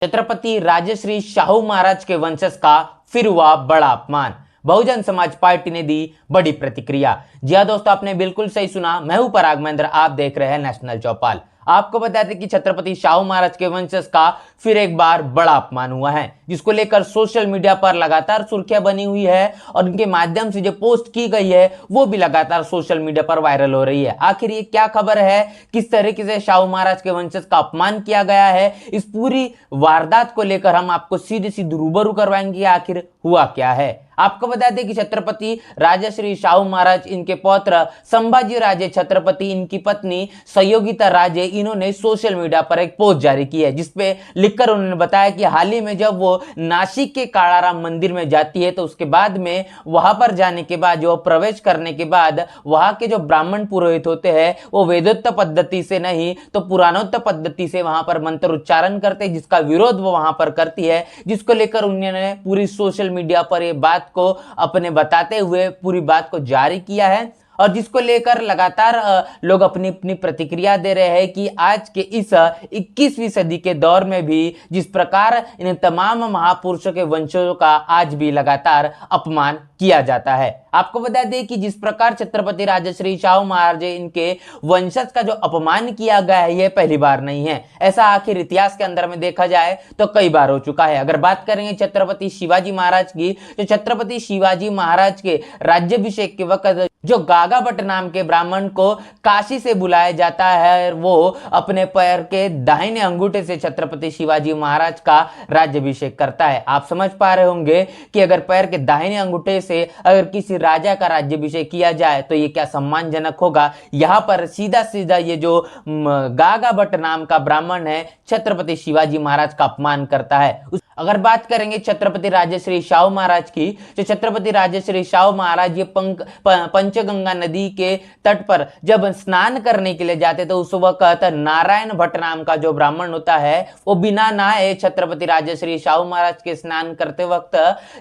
छत्रपति राजश्री शाहू महाराज के वंशज का फिर हुआ बड़ा अपमान। बहुजन समाज पार्टी ने दी बड़ी प्रतिक्रिया। जी हाँ दोस्तों, आपने बिल्कुल सही सुना। मैं हूं पराग महेंद्र, आप देख रहे हैं नेशनल चौपाल। आपको बता दें कि छत्रपति शाहू महाराज के वंशज का फिर एक बार बड़ा अपमान हुआ है, जिसको लेकर सोशल मीडिया पर लगातार सुर्खियां बनी हुई है और उनके माध्यम से जो पोस्ट की गई है वो भी लगातार सोशल मीडिया पर वायरल हो रही है। आखिर ये क्या खबर है, किस तरीके से शाहू महाराज के वंशज का अपमान किया गया है, इस पूरी वारदात को लेकर हम आपको सीधे सीधे रूबरू करवाएंगे। आखिर हुआ क्या है, आपको बता दें कि छत्रपति राजश्री शाहू महाराज, इनके पौत्र संभाजी राजे छत्रपति, इनकी पत्नी संयोगिता राजे, इन्होंने सोशल मीडिया पर एक पोस्ट जारी की है, जिसपे लिखकर उन्होंने बताया कि हाल ही में जब वो नासिक के कालाराम मंदिर में जाती है तो उसके बाद में वहां पर जाने के बाद, जो प्रवेश करने के बाद, वहां के जो ब्राह्मण पुरोहित होते हैं वो वेदोक्त पद्धति से नहीं तो पुराणोक्त पद्धति से वहां पर मंत्र उच्चारण करते हैं, जिसका विरोध वो वहां पर करती है, जिसको लेकर उन्होंने पूरी सोशल मीडिया पर ये बात को अपने बताते हुए पूरी बात को जारी किया है। और जिसको लेकर लगातार लोग अपनी अपनी प्रतिक्रिया दे रहे हैं कि आज के इस 21वीं सदी के दौर में भी जिस प्रकार इन तमाम महापुरुषों के वंशजों का आज भी लगातार अपमान किया जाता है। आपको बता दें कि जिस प्रकार छत्रपति राजश्री शाहू महाराज, इनके वंशज का जो अपमान किया गया है ये पहली बार नहीं है। ऐसा आखिर इतिहास के अंदर में देखा जाए तो कई बार हो चुका है। अगर बात करेंगे छत्रपति शिवाजी महाराज की, तो छत्रपति शिवाजी महाराज के राज्याभिषेक के वक्त जो गागा भट्ट नाम के ब्राह्मण को काशी से बुलाया जाता है, वो अपने पैर के दाहिने अंगूठे से छत्रपति शिवाजी महाराज का राज्याभिषेक करता है। आप समझ पा रहे होंगे कि अगर पैर के दाहिने अंगूठे से अगर किसी राजा का राज्याभिषेक किया जाए तो ये क्या सम्मानजनक होगा। यहाँ पर सीधा सीधा ये जो गागा भट्ट नाम का ब्राह्मण है छत्रपति शिवाजी महाराज का अपमान करता है। अगर बात करेंगे छत्रपति राजश्री शाहू महाराज की, तो छत्रपति राजश्री शाहू महाराज ये पंचगंगा नदी के तट पर जब स्नान करने के लिए जाते तो उस वक्त नारायण भट्ट नाम का जो ब्राह्मण होता है वो बिना नहाए छत्रपति राजश्री शाहू महाराज के स्नान करते वक्त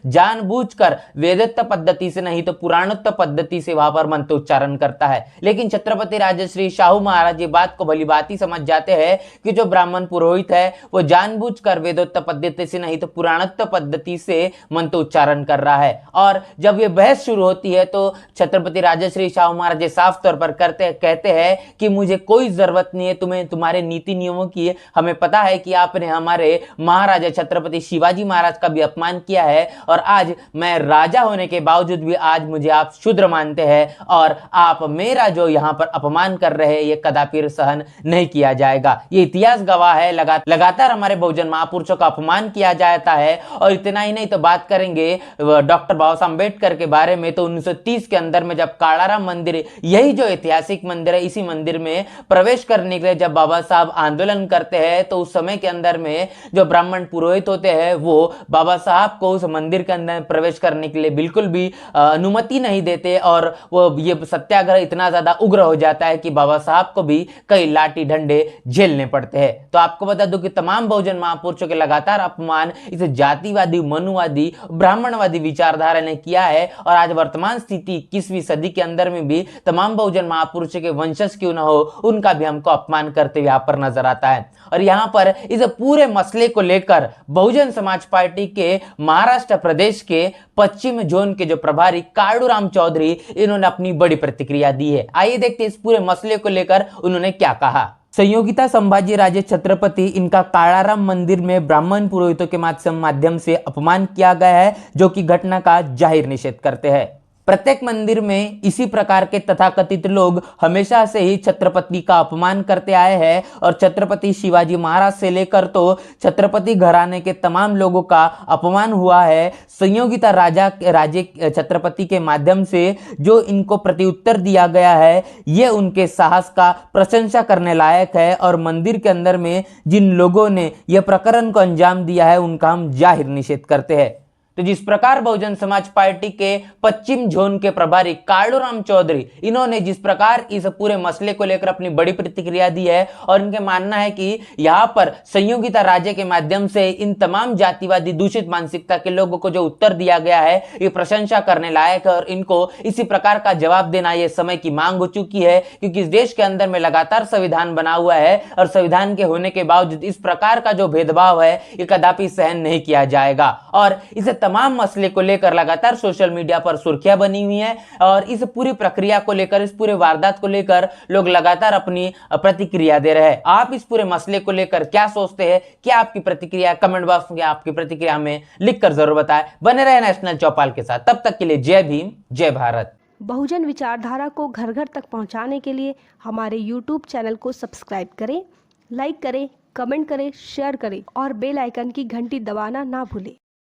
जानबूझकर वेदोक्त पद्धति से नहीं तो पुराणोक्त पद्धति से वहां पर मंत्र उच्चारण करता है। लेकिन छत्रपति राजश्री शाहू महाराज ये बात को भली भांति समझ जाते हैं कि जो ब्राह्मण पुरोहित है वो जानबूझकर वेदोक्त पद्धति से नहीं तो पुराणोक्त पद्धति से मंत्र उच्चारण कर रहा है। और जब ये बहस शुरू होती है तो छत्रपति राजश्री शाहू महाराज साफ तौर पर कहते हैं कि मुझे कोई जरूरत नहीं है तुम्हें तुम्हारे नीति नियमों की, हमें पता है कि आपने हमारे महाराजा छत्रपति शिवाजी महाराज का भी अपमान किया है और आज मैं राजा होने के बावजूद भी आज मुझे आप शूद्र मानते हैं और आप मेरा जो यहाँ पर अपमान कर रहे हैं ये कदापि सहन नहीं किया जाएगा। ये इतिहास गवाह है, लगातार हमारे बहुजन महापुरुषों का अपमान किया जाता है। और इतना ही नहीं तो बात करेंगे डॉक्टर बाबा साहब अम्बेडकर के बारे में, तो 1930 के अंदर में जब कालाराम मंदिर, यही जो ऐतिहासिक मंदिर है, इसी मंदिर में प्रवेश करने के लिए जब बाबा साहब आंदोलन करते हैं तो उस समय के अंदर में जो ब्राह्मण पुरोहित होते हैं वो बाबा साहब को उस मंदिर के अंदर प्रवेश करने के लिए बिल्कुल भी अनुमति नहीं देते और वो ये सत्याग्रह इतना ज्यादा उग्र हो जाता है कि बाबा साहब को भी कई लाठी डंडे झेलने पड़ते हैं। तो आपको बता दूं कि तमाम बहुजन महापुरुषों के लगातार अपमान इस जातिवादी, मनुवादी, ब्राह्मणवादी विचारधारा ने किया है और आज वर्तमान स्थिति 21वीं सदी के अंदर में भी तमाम बहुजन महापुरुषों के वंशज क्यों न हो उनका भी हमको अपमान करते हुए यहाँ पर नजर आता है। और यहाँ पर इस पूरे मसले को लेकर बहुजन समाज पार्टी के महाराष्ट्र प्रदेश के पश्चिम जोन के जो प्रभारी काळूराम चौधरी, इन्होंने अपनी बड़ी प्रतिक्रिया दी है। आइए देखते हैं इस पूरे मसले को लेकर उन्होंने क्या कहा। संयोगिता संभाजी राजे छत्रपति, इनका कालाराम मंदिर में ब्राह्मण पुरोहितों के माध्यम से अपमान किया गया है, जो कि घटना का जाहिर निषेध करते हैं। प्रत्येक मंदिर में इसी प्रकार के तथाकथित लोग हमेशा से ही छत्रपति का अपमान करते आए हैं और छत्रपति शिवाजी महाराज से लेकर तो छत्रपति घराने के तमाम लोगों का अपमान हुआ है। संयोगिता राजे छत्रपति के माध्यम से जो इनको प्रत्युत्तर दिया गया है ये उनके साहस का प्रशंसा करने लायक है और मंदिर के अंदर में जिन लोगों ने यह प्रकरण को अंजाम दिया है उनका हम जाहिर निषेध करते हैं। तो जिस प्रकार बहुजन समाज पार्टी के पश्चिम जोन के प्रभारी कालूराम चौधरी, इन्होंने जिस प्रकार इस पूरे मसले को लेकर अपनी बड़ी प्रतिक्रिया दी है और इनके मानना है कि यहाँ पर संयोगिता राज्य के माध्यम से इन तमाम जातिवादी दूषित मानसिकता के लोगों को जो उत्तर दिया गया है ये प्रशंसा करने लायक है और इनको इसी प्रकार का जवाब देना ये समय की मांग हो चुकी है, क्योंकि इस देश के अंदर में लगातार संविधान बना हुआ है और संविधान के होने के बावजूद इस प्रकार का जो भेदभाव है ये कदापि सहन नहीं किया जाएगा। और इसे तमाम मसले को लेकर लगातार सोशल मीडिया पर सुर्खियां बनी हुई हैं और इस पूरी प्रक्रिया को लेकर, इस पूरे वारदात को लेकर लोग लगातार अपनी प्रतिक्रिया दे रहे हैं। आप इस पूरे मसले को लेकर क्या सोचते हैं? क्या आपकी प्रतिक्रिया? कमेंट बॉक्स में आपकी प्रतिक्रिया में लिखकर जरूर बताएं। बने रहे नेशनल चौपाल के साथ, तब तक के लिए जय भीम, जय भारत। बहुजन विचारधारा को घर घर तक पहुंचाने के लिए हमारे YouTube चैनल को सब्सक्राइब करें, लाइक करें, कमेंट करें, शेयर करें और बेल आइकन की घंटी दबाना ना भूलें।